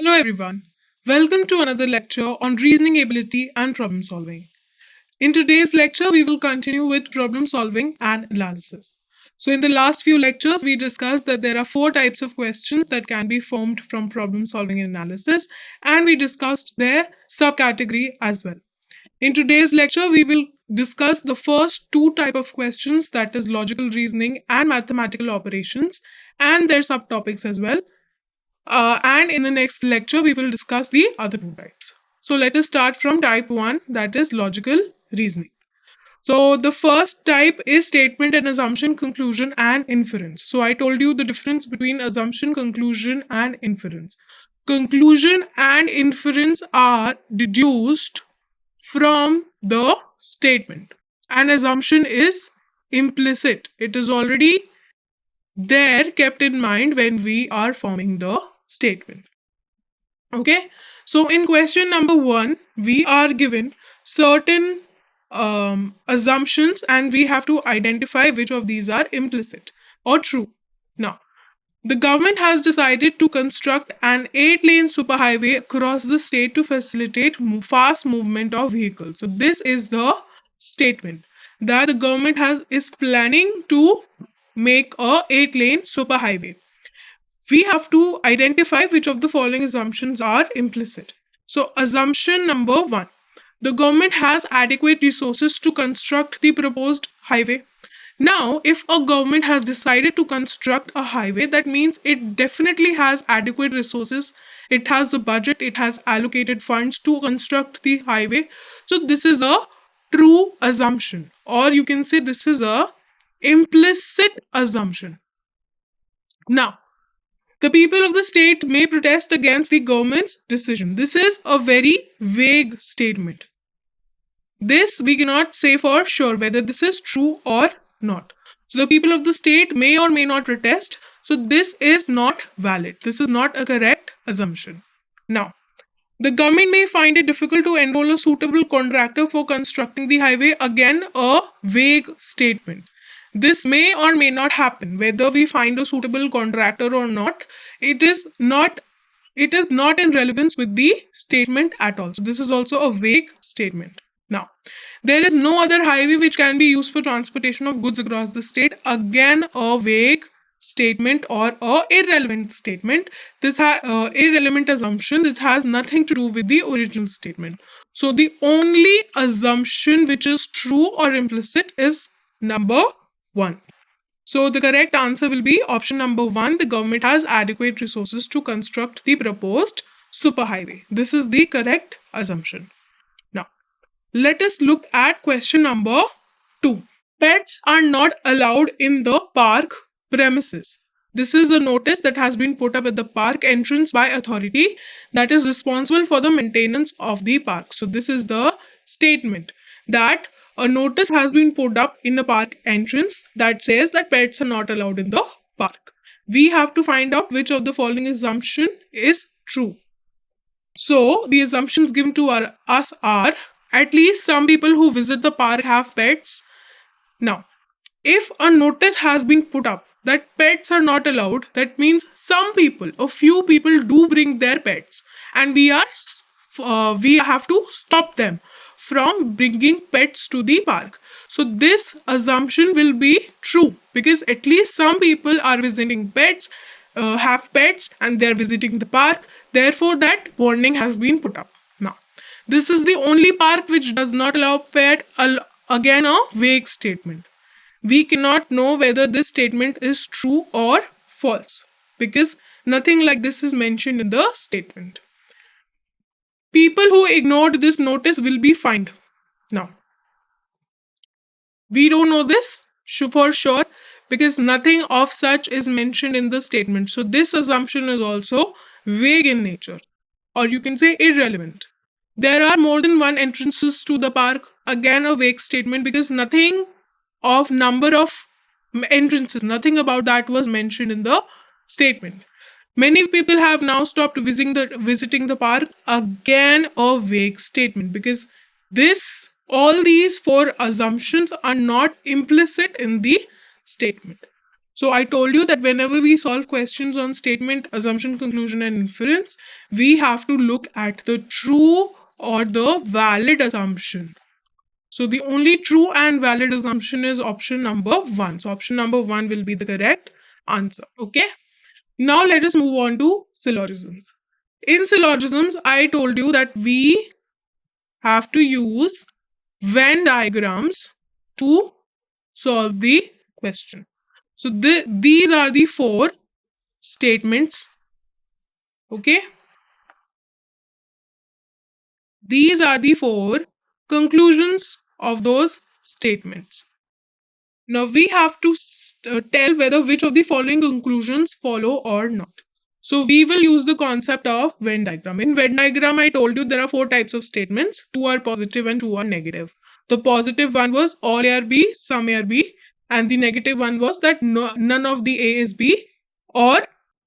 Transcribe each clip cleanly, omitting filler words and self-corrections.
Hello everyone. Welcome to another lecture on reasoning ability and problem solving. In today's lecture, we will continue with problem solving and analysis. So, in the last few lectures, we discussed that there are four types of questions that can be formed from problem solving and analysis, and we discussed their subcategory as well. In today's lecture, we will discuss the first two type of questions, that is logical reasoning and mathematical operations, and their subtopics as well. And in the next lecture, we will discuss the other two types. So let us start from type 1, that is logical reasoning. So the first type is statement and assumption, conclusion, and inference. So I told you the difference between assumption, conclusion, and inference. Conclusion and inference are deduced from the statement. An assumption is implicit, it is already there, kept in mind when we are forming the statement. Okay, so in question number 1, we are given certain assumptions and we have to identify which of these are implicit or true. Now, the government has decided to construct an 8-lane superhighway across the state to facilitate fast movement of vehicles. So this is the statement that the government is planning to make a 8-lane superhighway. We have to identify which of the following assumptions are implicit. So, assumption number 1, the government has adequate resources to construct the proposed highway. Now, if a government has decided to construct a highway, that means it definitely has adequate resources, it has a budget, it has allocated funds to construct the highway. So, this is a true assumption, or you can say this is a implicit assumption. Now, the people of the state may protest against the government's decision. This is a very vague statement. This we cannot say for sure whether this is true or not. So the people of the state may or may not protest. So this is not valid. This is not a correct assumption. Now, the government may find it difficult to enroll a suitable contractor for constructing the highway. Again, a vague statement. This may or may not happen. Whether we find a suitable contractor or not, it is not in relevance with the statement at all. So this is also a vague statement. Now, there is no other highway which can be used for transportation of goods across the state. Again, a vague statement or a irrelevant statement. This irrelevant assumption. This has nothing to do with the original statement. So the only assumption which is true or implicit is number 1. So the correct answer will be option number 1. The government has adequate resources to construct the proposed superhighway. This is the correct assumption. Now, let us look at question number 2. Pets are not allowed in the park premises. This is a notice that has been put up at the park entrance by authority that is responsible for the maintenance of the park. So this is the statement that a notice has been put up in a park entrance that says that pets are not allowed in the park. We have to find out which of the following assumption is true. So the assumptions given to us are at least some people who visit the park have pets. Now, if a notice has been put up that pets are not allowed, that means some people, a few people do bring their pets, and we have to stop them from bringing pets to the park. So this assumption will be true because at least some people are visiting pets, have pets, and they are visiting the park. Therefore, that warning has been put up. Now, this is the only park which does not allow pet. Again, a vague statement. We cannot know whether this statement is true or false because nothing like this is mentioned in the statement. People who ignored this notice will be fined. Now, we don't know this for sure because nothing of such is mentioned in the statement. So this assumption is also vague in nature, or you can say irrelevant. There are more than one entrances to the park. Again, a vague statement because nothing of number of entrances, nothing about that was mentioned in the statement. Many people have now stopped visiting the park. Again, a vague statement because all these four assumptions are not implicit in the statement. So I told you that whenever we solve questions on statement, assumption, conclusion, and inference, we have to look at the true or the valid assumption. So the only true and valid assumption is option number 1. So option number 1 will be the correct answer. Okay. Now let us move on to syllogisms. In syllogisms, I told you that we have to use Venn diagrams to solve the question. So these are the 4 statements. Okay. These are the 4 conclusions of those statements. Now we have to tell whether which of the following conclusions follow or not. So we will use the concept of Venn diagram. In Venn diagram, I told you there are 4 types of statements. 2 are positive and 2 are negative. The positive one was all A are B, some A are B, and the negative one was that none of the A is B or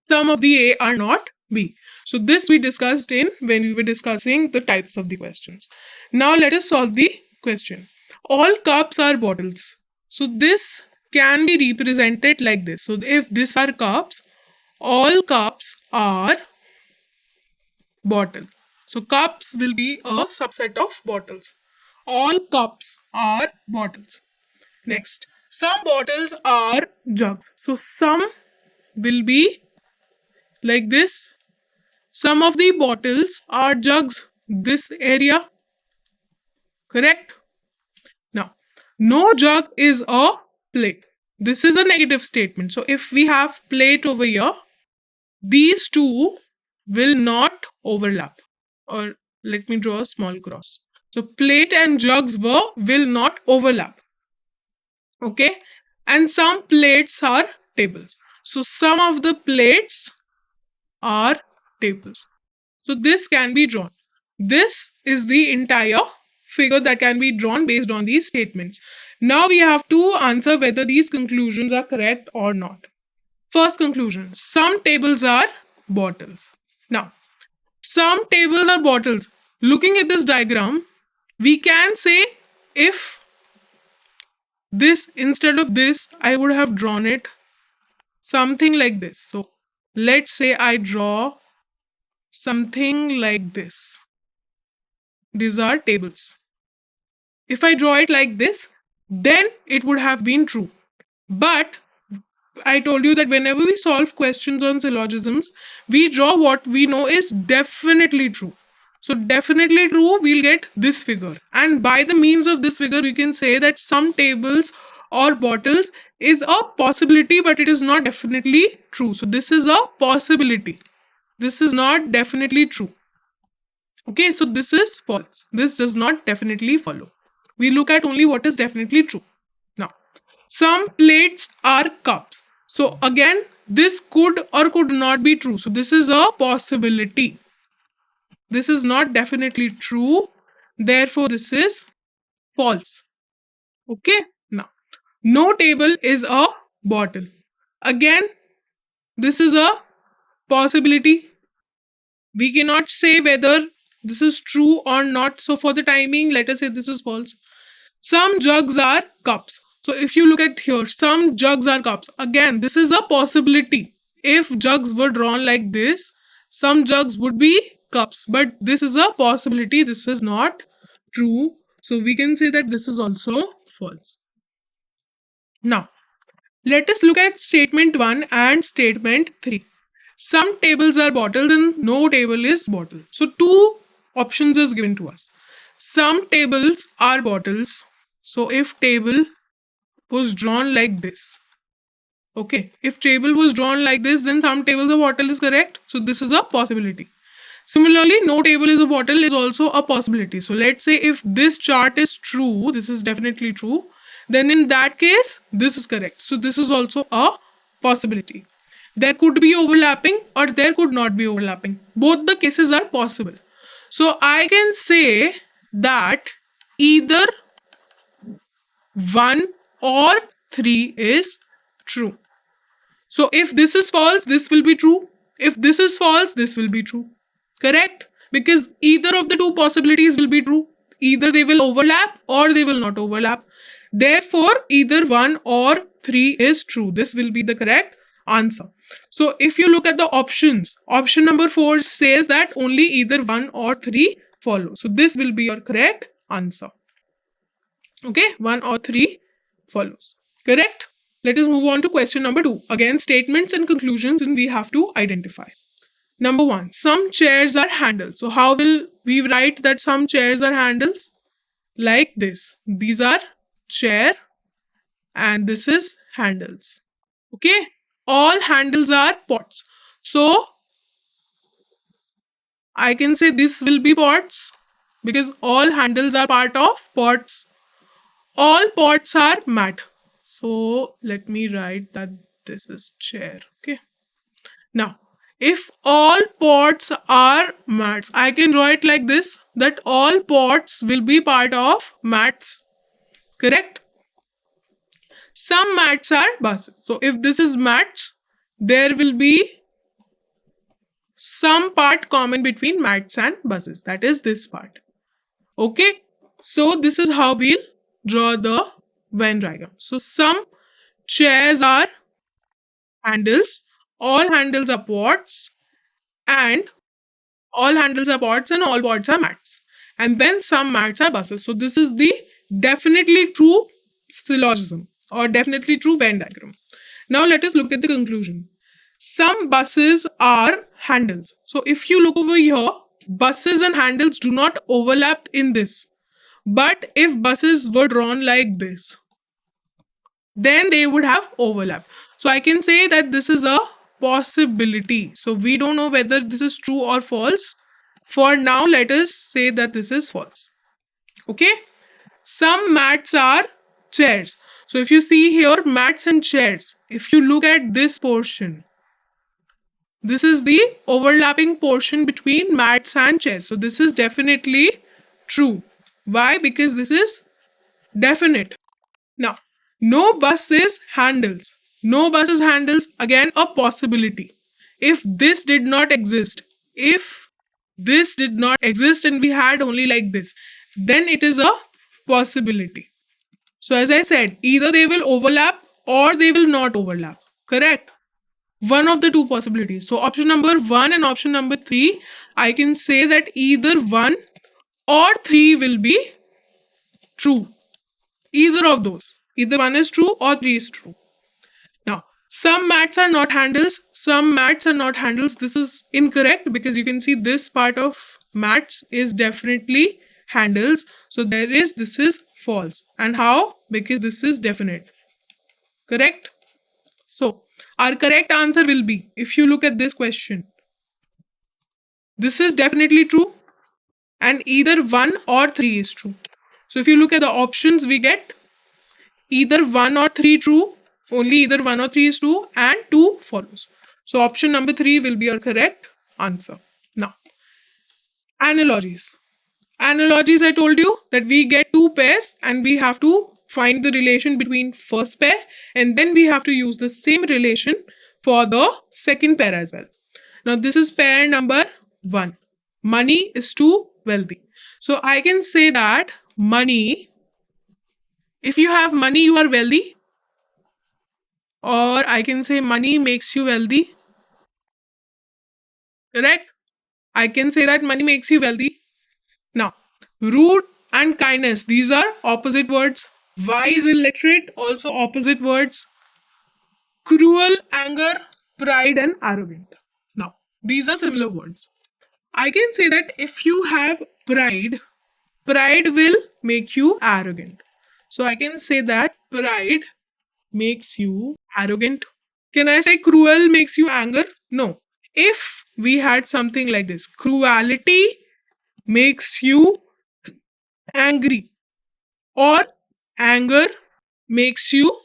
some of the A are not B. So this we discussed in when we were discussing the types of the questions. Now let us solve the question. All cups are bottles. So this can be represented like this. So if these are cups, all cups are bottle. So cups will be a subset of bottles. All cups are bottles. Next, some bottles are jugs. So some will be like this. Some of the bottles are jugs. This area. Correct? Now, no jug is a plate. This is a negative statement. So if we have plate over here, these two will not overlap. Or let me draw a small cross. So plate and jugs will not overlap. Okay. And some plates are tables. So some of the plates are tables. So this can be drawn. This is the entire figure that can be drawn based on these statements. Now we have to answer whether these conclusions are correct or not. First conclusion, some tables are bottles. Now, some tables are bottles. Looking at this diagram, we can say if this instead of this, I would have drawn it something like this. So let's say I draw something like this. These are tables. If I draw it like this, then it would have been true. But I told you that whenever we solve questions on syllogisms, we draw what we know is definitely true. So definitely true, we'll get this figure. And by the means of this figure, we can say that some tables or bottles is a possibility, but it is not definitely true. So this is a possibility. This is not definitely true. Okay, so this is false. This does not definitely follow. We look at only what is definitely true. Now, some plates are cups. So again, this could or could not be true. So this is a possibility. This is not definitely true. Therefore, this is false. Okay. Now, no table is a bottle. Again, this is a possibility. We cannot say whether this is true or not. So for the timing, let us say this is false. Some jugs are cups. So if you look at here, some jugs are cups. Again, this is a possibility. If jugs were drawn like this, some jugs would be cups. But this is a possibility. This is not true. So we can say that this is also false. Now, let us look at statement 1 and statement 3. Some tables are bottles and no table is bottle. So two options is given to us. Some tables are bottles. So if table was drawn like this. Okay. If table was drawn like this, then some tables of bottle is correct. So this is a possibility. Similarly, no table is a bottle is also a possibility. So let's say if this chart is true, this is definitely true, then in that case, this is correct. So this is also a possibility. There could be overlapping or there could not be overlapping. Both the cases are possible. So I can say that either 1 or 3 is true. So if this is false, this will be true. If this is false, this will be true. Correct? Because either of the two possibilities will be true. Either they will overlap or they will not overlap. Therefore, either 1 or 3 is true. This will be the correct answer. So if you look at the options, option number 4 says that only either 1 or 3 follow. So this will be your correct answer. Okay, 1 or 3 follows. Correct? Let us move on to question number 2. Again, statements and conclusions, and we have to identify. Number 1, some chairs are handles. So how will we write that some chairs are handles? Like this. These are chair and this is handles. Okay? All handles are pots. So I can say this will be pots because all handles are part of pots. All pots are mat. So let me write that this is chair. Okay. Now, if all pots are mats, I can draw it like this, that all pots will be part of mats. Correct? Some mats are buses. So if this is mats, there will be some part common between mats and buses. That is this part. Okay. So this is how we'll draw the Venn diagram. So some chairs are handles, all handles are pots, and all handles are pots and all pots are mats. And then some mats are buses. So this is the definitely true syllogism or definitely true Venn diagram. Now let us look at the conclusion. Some buses are handles. So if you look over here, buses and handles do not overlap in this. But if buses were drawn like this, then they would have overlap. So I can say that this is a possibility. So we don't know whether this is true or false. For now, let us say that this is false. Okay. Some mats are chairs. So if you see here, mats and chairs, if you look at this portion, this is the overlapping portion between mats and chairs. So this is definitely true. Why? Because this is definite. Now, no bus is handles. No bus is handles, again a possibility. If this did not exist, if this did not exist and we had only like this, then it is a possibility. So as I said, either they will overlap or they will not overlap. Correct? One of the two possibilities. So option number 1 and option number 3, I can say that either 1 or 3 will be true. Either of those. Either 1 is true or 3 is true. Now, some mats are not handles. Some mats are not handles. This is incorrect because you can see this part of mats is definitely handles. So this is false. And how? Because this is definite. Correct? So, our correct answer will be, if you look at this question, this is definitely true and either 1 or 3 is true. So if you look at the options, we get either 1 or 3 true, only either 1 or 3 is true, and 2 follows. So option number 3 will be your correct answer. Now, analogies. Analogies, I told you that we get 2 pairs and we have to find the relation between first pair and then we have to use the same relation for the second pair as well. Now this is pair number 1. Money is to wealthy. So I can say that money, if you have money, you are wealthy. Or I can say money makes you wealthy. Correct? I can say that money makes you wealthy. Now, rude and kindness, these are opposite words. Wise, illiterate, also opposite words. Cruel, anger, pride, and arrogant. Now, these are similar words. I can say that if you have pride, pride will make you arrogant. So I can say that pride makes you arrogant. Can I say cruel makes you anger? No. If we had something like this, cruelty makes you angry or anger makes you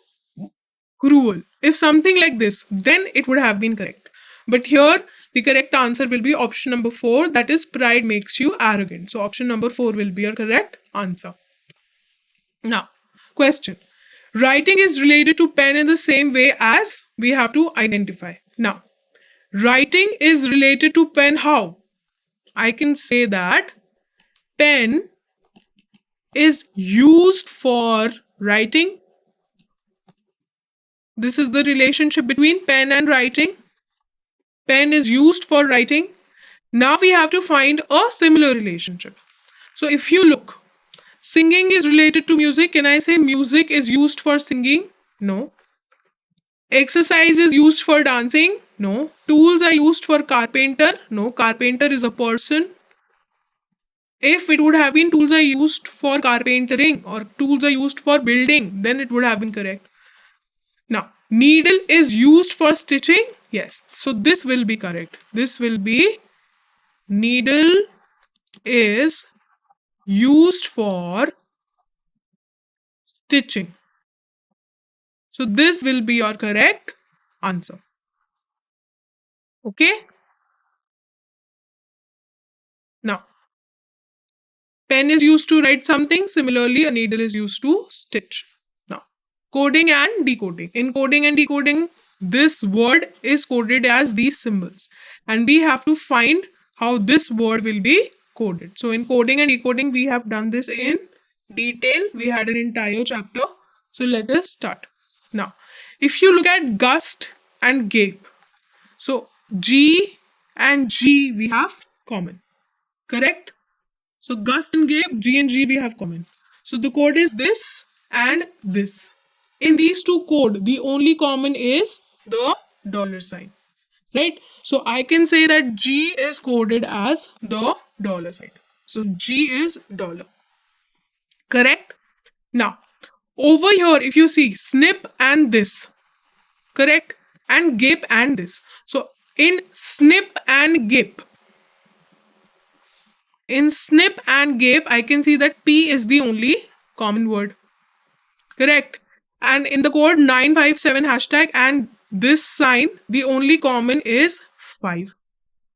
cruel. If something like this, then it would have been correct. But here, the correct answer will be option number 4, that is pride makes you arrogant. So option number 4 will be your correct answer. Now, question. Writing is related to pen in the same way as we have to identify. Now, writing is related to pen how? I can say that pen is used for Writing. This is the relationship between pen and writing. Pen is used for writing. Now we have to find a similar relationship. So if you look, singing is related to music. Can I say music is used for singing? No. Exercise is used for dancing? No. Tools are used for carpenter? No. Carpenter is a person. If it would have been tools are used for carpentering or tools are used for building, then it would have been correct. Now, needle is used for stitching? Yes. So this will be correct. This will be needle is used for stitching. So this will be your correct answer. Okay. Now, pen is used to write something. Similarly, a needle is used to stitch. Now, coding and decoding. In coding and decoding, this word is coded as these symbols. And we have to find how this word will be coded. So, in coding and decoding, we have done this in detail. We had an entire chapter. So, let us start. Now, if you look at gust and gape, so G and G we have common. Correct? So gust and gape, G and G we have common. So the code is this and this. In these two code, the only common is the dollar sign. Right? So I can say that G is coded as the dollar sign. So G is dollar. Correct? Now, over here, if you see snip and this, correct? And gape and this. So in snip and gape, I can see that P is the only common word. Correct? And in the code 957 hashtag and this sign, the only common is 5.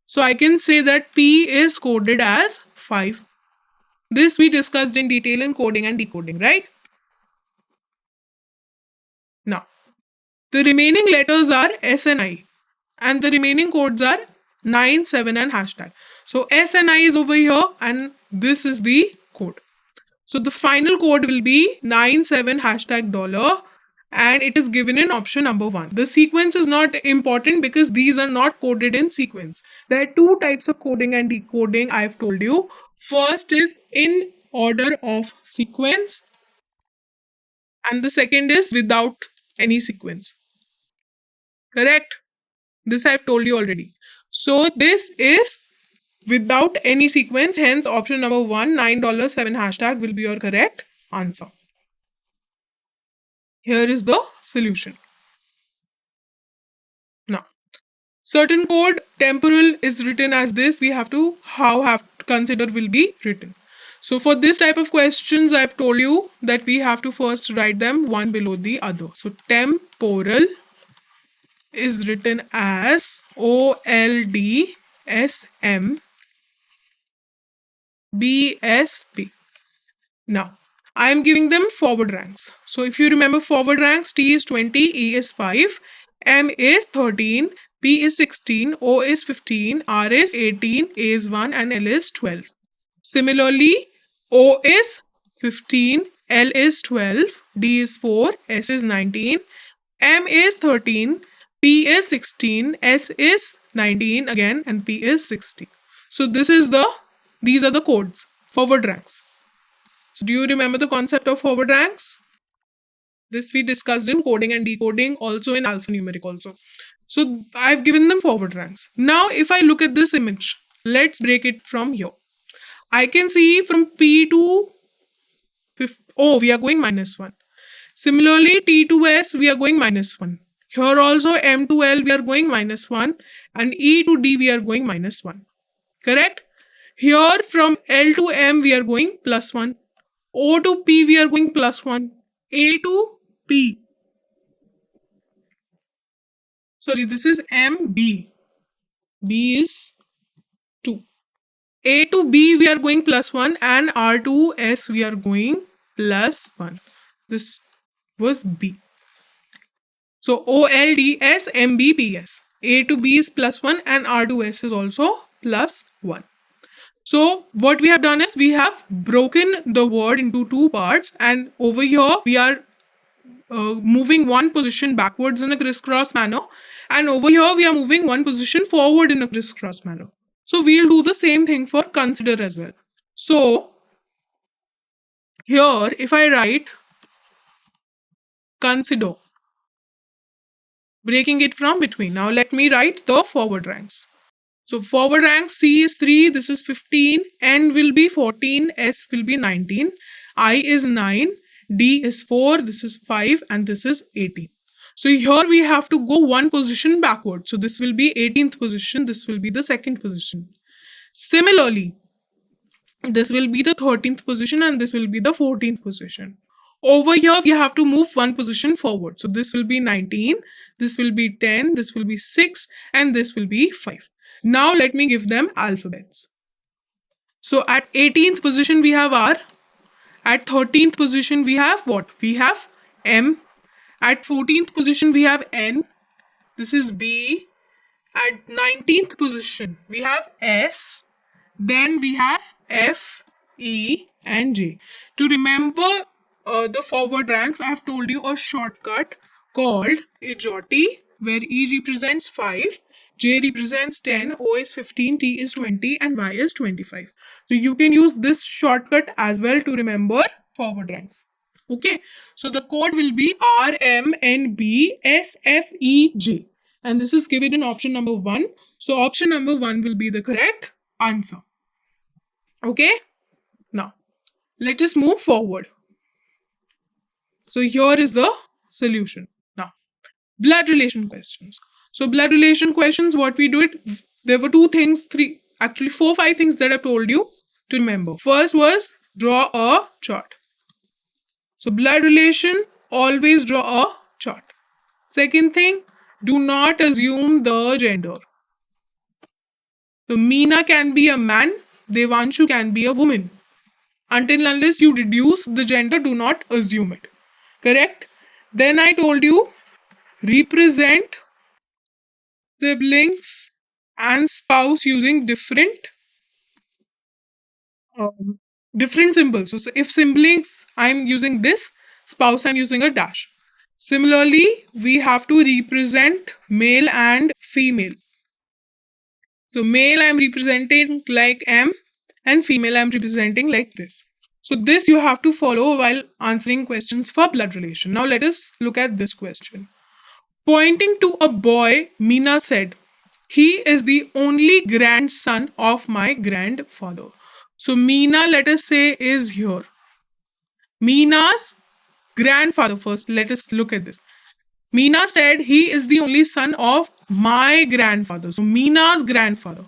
So I can say that P is coded as 5. This we discussed in detail in coding and decoding, right? Now, the remaining letters are S and I. And the remaining codes are 9, 7 and hashtag. So S and I is over here and this is the code. So the final code will be 97 hashtag dollar and it is given in option number 1. The sequence is not important because these are not coded in sequence. There are two types of coding and decoding I have told you. First is in order of sequence and the second is without any sequence. Correct? This I have told you already. So this is without any sequence, hence option number 1, $9.07 hashtag will be your correct answer. Here is the solution. Now, certain code temporal is written as this. We have to consider will be written. So for this type of questions, I've told you that we have to first write them one below the other. So temporal is written as OLDSMBSP. Now, I am giving them forward ranks. So if you remember forward ranks, T is 20, E is 5, M is 13, P is 16, O is 15, R is 18, A is 1 and L is 12. Similarly, O is 15, L is 12, D is 4, S is 19, M is 13, P is 16, S is 19 again and P is 16. So these are the codes, forward ranks. So do you remember the concept of forward ranks? This we discussed in coding and decoding, also in alphanumeric also. So I've given them forward ranks. Now if I look at this image, let's break it from here. I can see from P to we are going -1. Similarly, T to S, we are going -1. Here also M to L, we are going -1. And E to D, we are going -1. Correct? Here from L to M, we are going +1. O to P, we are going +1. A to P. Sorry, this is MB. B is 2. A to B, we are going +1. And R to S, we are going +1. This was B. So OLDS MBPS. A to B is +1 and R to S is also +1. So what we have done is we have broken the word into two parts, and over here we are moving one position backwards in a crisscross manner, and over here we are moving one position forward in a crisscross manner. So we'll do the same thing for consider as well. So here if I write consider, breaking it from between, now let me write the forward ranks. So forward rank C is 3, this is 15, N will be 14, S will be 19, I is 9, D is 4, this is 5, and this is 18. So here we have to go one position backward. So this will be 18th position, this will be the second position. Similarly, this will be the 13th position and this will be the 14th position. Over here, we have to move one position forward. So this will be 19, this will be 10, this will be 6, and this will be 5. Now let me give them alphabets. So at 18th position, we have R. At 13th position, we have what? We have M. At 14th position, we have N. This is B. At 19th position, we have S. Then we have F, E, and J. To remember the forward ranks, I have told you a shortcut called EJOTI, where E represents 5, J represents 10, O is 15, T is 20, and Y is 25. So you can use this shortcut as well to remember forward ranks. Okay, so the code will be R, M, N, B, S, F, E, J. And this is given in option number 1. So option number 1 will be the correct answer. Okay, now let us move forward. So here is the solution. Now, blood relation questions. So blood relation questions, what we do it, there were 4, 5 things that I told you to remember. First was draw a chart. So blood relation, always draw a chart. Second thing, do not assume the gender. So Meena can be a man, Devanshu can be a woman. Until unless you deduce the gender, do not assume it. Correct? Then I told you, represent siblings and spouse using different symbols. So if siblings, I'm using this, spouse, I'm using a dash. Similarly, we have to represent male and female. So male I'm representing like M, and female I'm representing like this. So this you have to follow while answering questions for blood relation. Now let us look at this question. Pointing to a boy, Meena said, "He is the only grandson of my grandfather." So Meena, let us say, is here. Meena's grandfather first. Let us look at this. Meena said he is the only son of my grandfather. So Meena's grandfather.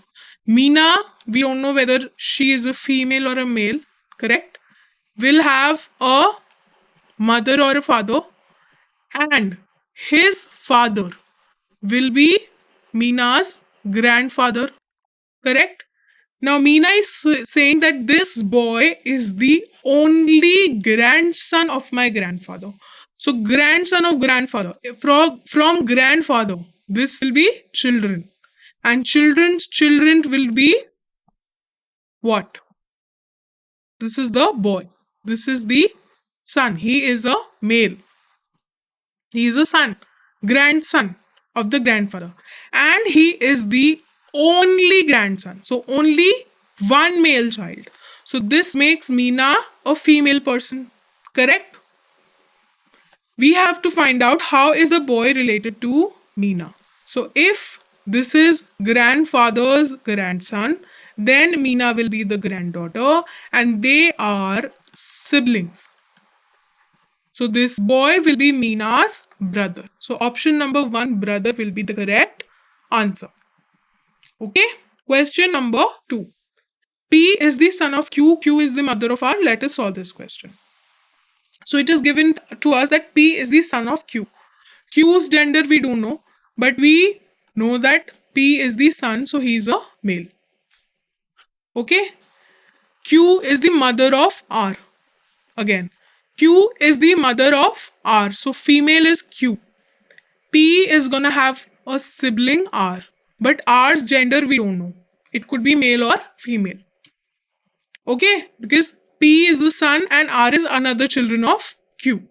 Meena, we don't know whether she is a female or a male, correct? Will have a mother or a father, and his father will be Meena's grandfather, correct? Now Meena is saying that this boy is the only grandson of my grandfather. So grandson of grandfather, from grandfather, this will be children, and children's children will be what? This is the boy. This is the son. He is a male. He is a son, grandson of the grandfather, and he is the only grandson. So only one male child. So this makes Meena a female person, correct? We have to find out how is the boy related to Meena. So if this is grandfather's grandson, then Meena will be the granddaughter, and they are siblings. So this boy will be Meena's brother. So option number 1, brother, will be the correct answer. Okay. Question number 2. P is the son of Q. Q is the mother of R. Let us solve this question. So it is given to us that P is the son of Q. Q's gender we don't know, but we know that P is the son, so he is a male. Okay. Q is the mother of R. Again, Q is the mother of R, so female is Q. P is gonna have a sibling R, but R's gender we don't know. It could be male or female. Okay, because P is the son and R is another children of Q.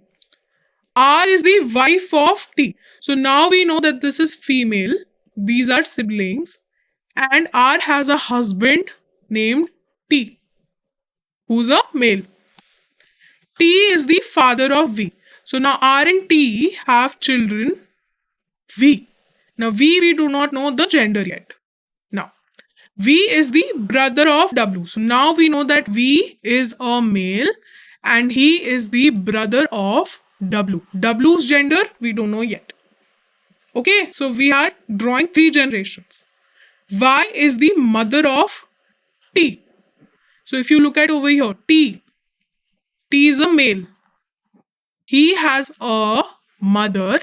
R is the wife of T. So now we know that this is female. These are siblings. And R has a husband named T, who's a male. T is the father of V. So now R and T have children V. Now we do not know the gender yet. Now V is the brother of W. So now we know that V is a male and he is the brother of W. W's gender we don't know yet. Okay, so we are drawing 3 generations. Y is the mother of T. So if you look at over here, T is a male. He has a mother,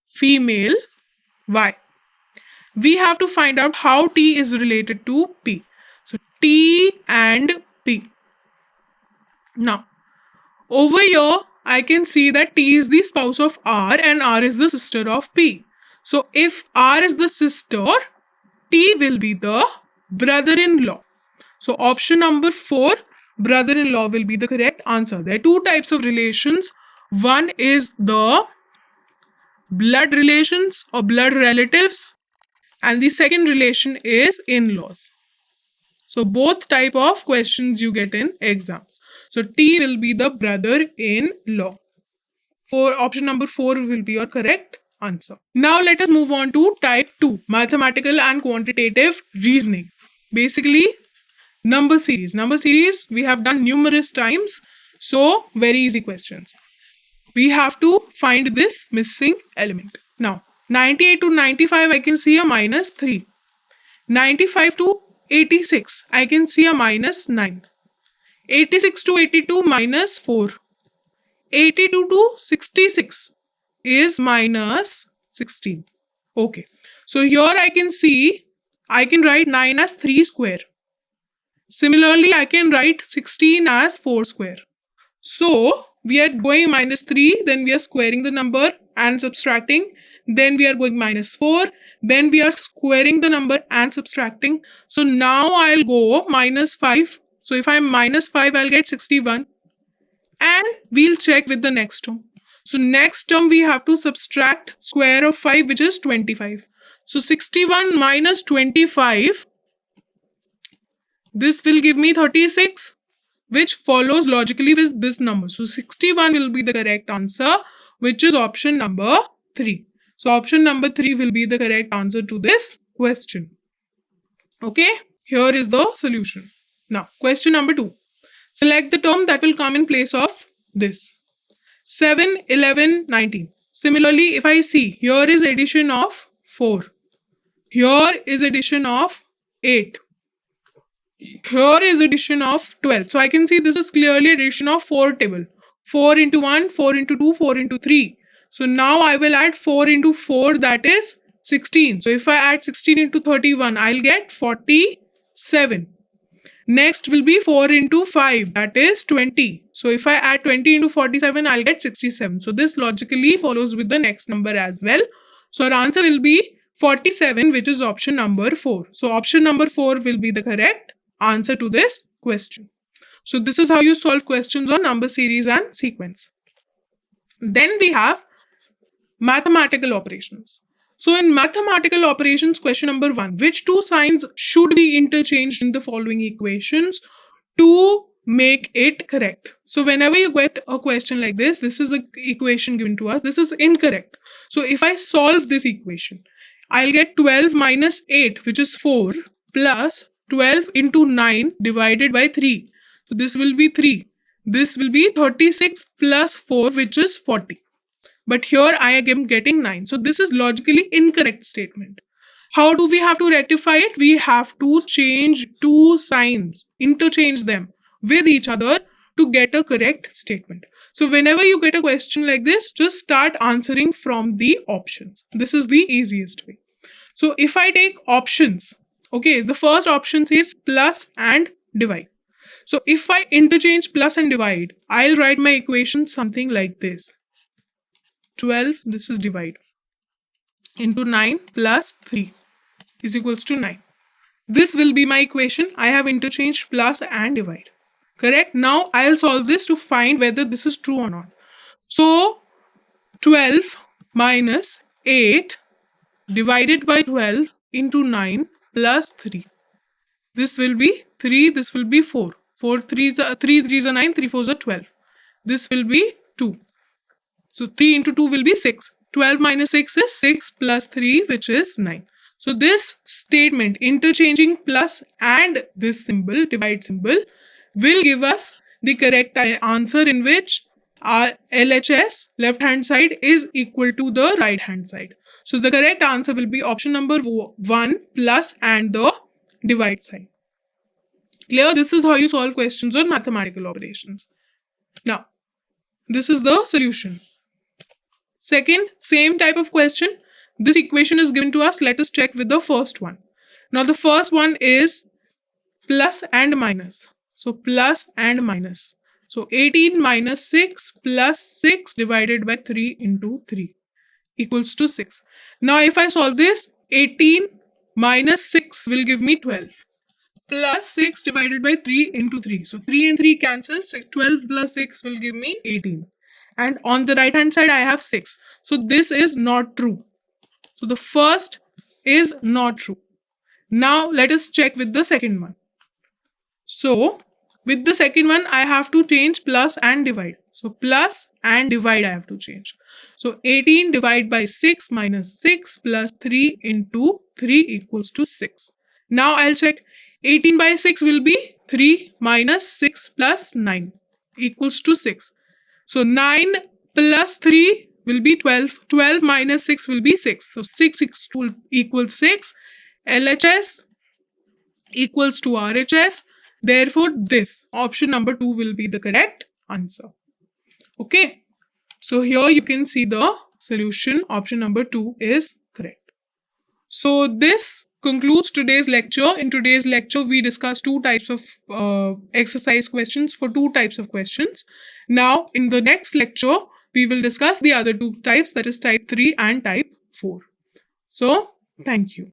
female, Y. We have to find out how T is related to P. So T and P. Now, over here, I can see that T is the spouse of R and R is the sister of P. So if R is the sister, T will be the brother-in-law. So option number 4, brother-in-law will be the correct answer. There are 2 types of relations. One is the blood relations or blood relatives, and the second relation is in-laws. So both type of questions you get in exams. So T will be the brother-in-law. For option number 4 will be your correct answer. Now let us move on to type 2, mathematical and quantitative reasoning. Basically, number series. Number series we have done numerous times. So very easy questions. We have to find this missing element. Now 98 to 95 I can see a minus 3. 95 to 86 I can see a minus 9. 86 to 82 minus 4. 82 to 66 is minus 16. Okay. So here I can see I can write 9 as 3 square. Similarly, I can write 16 as 4 square. So we are going minus 3, then we are squaring the number and subtracting. Then we are going minus 4. Then we are squaring the number and subtracting. So now I'll go minus 5. So if I'm minus 5, I'll get 61. And we'll check with the next term. So next term we have to subtract square of 5, which is 25. So 61 minus 25, this will give me 36, which follows logically with this number. So 61 will be the correct answer, which is option number 3. So option number 3 will be the correct answer to this question. Okay, here is the solution. Now, question number 2. Select the term that will come in place of this. 7, 11, 19. Similarly, if I see, here is addition of 4. Here is addition of 8. Here is addition of 12. So I can see this is clearly addition of 4 table. 4 into 1, 4 into 2, 4 into 3. So now I will add 4 into 4, that is 16. So if I add 16 into 31, I'll get 47. Next will be 4 into 5, that is 20. So if I add 20 into 47, I'll get 67. So this logically follows with the next number as well. So our answer will be 47, which is option number 4. So option number 4 will be the correct answer to this question. So this is how you solve questions on number series and sequence. Then we have mathematical operations. So in mathematical operations, question number 1, which 2 signs should be interchanged in the following equations to make it correct? So whenever you get a question like this is an equation given to us, this is incorrect. So if I solve this equation, I'll get 12 minus 8, which is 4, plus 12 into 9 divided by 3. So this will be 3. This will be 36 plus 4, which is 40. But here I am getting 9. So this is logically incorrect statement. How do we have to rectify it? We have to change 2 signs, interchange them with each other to get a correct statement. So whenever you get a question like this, just start answering from the options. This is the easiest way. So if I take options, okay, the first option says plus and divide. So if I interchange plus and divide, I'll write my equation something like this. 12, this is divide, into 9 plus 3 is equals to 9. This will be my equation. I have interchanged plus and divide. Correct? Now I'll solve this to find whether this is true or not. So 12 minus 8 divided by 12 into 9 plus 3. This will be 3, this will be 4. 4 3s are 3 3s are 9, 3 4s are 12. This will be 2. So 3 into 2 will be 6. 12 minus 6 is 6 plus 3, which is 9. So this statement, interchanging plus and this symbol, divide symbol, will give us the correct answer, in which our LHS, left hand side, is equal to the right hand side. So the correct answer will be option number 1, plus and the divide sign. Clear? This is how you solve questions on mathematical operations. Now, this is the solution. Second, same type of question. This equation is given to us. Let us check with the first one. Now, the first one is plus and minus. So, plus and minus. So, 18 minus 6 plus 6 divided by 3 into 3 equals to 6. Now, if I solve this, 18 minus 6 will give me 12. Plus 6 divided by 3 into 3. So 3 and 3 cancel. 12 plus 6 will give me 18. And on the right hand side, I have 6. So this is not true. So the first is not true. Now let us check with the second one. So with the second one, I have to change plus and divide. So plus and divide I have to change. So 18 divided by 6 minus 6 plus 3 into 3 equals to 6. Now I'll check. 18 by 6 will be 3 minus 6 plus 9 equals to 6. So 9 plus 3 will be 12. 12 minus 6 will be 6. So 6 equals 6. LHS equals to RHS. Therefore, this option number 2 will be the correct answer. Okay. So here you can see the solution. Option number 2 is correct. So this concludes today's lecture. In today's lecture, we discussed two types of exercise questions for two types of questions. Now, in the next lecture, we will discuss the other two types, that is type 3 and type 4. So, thank you.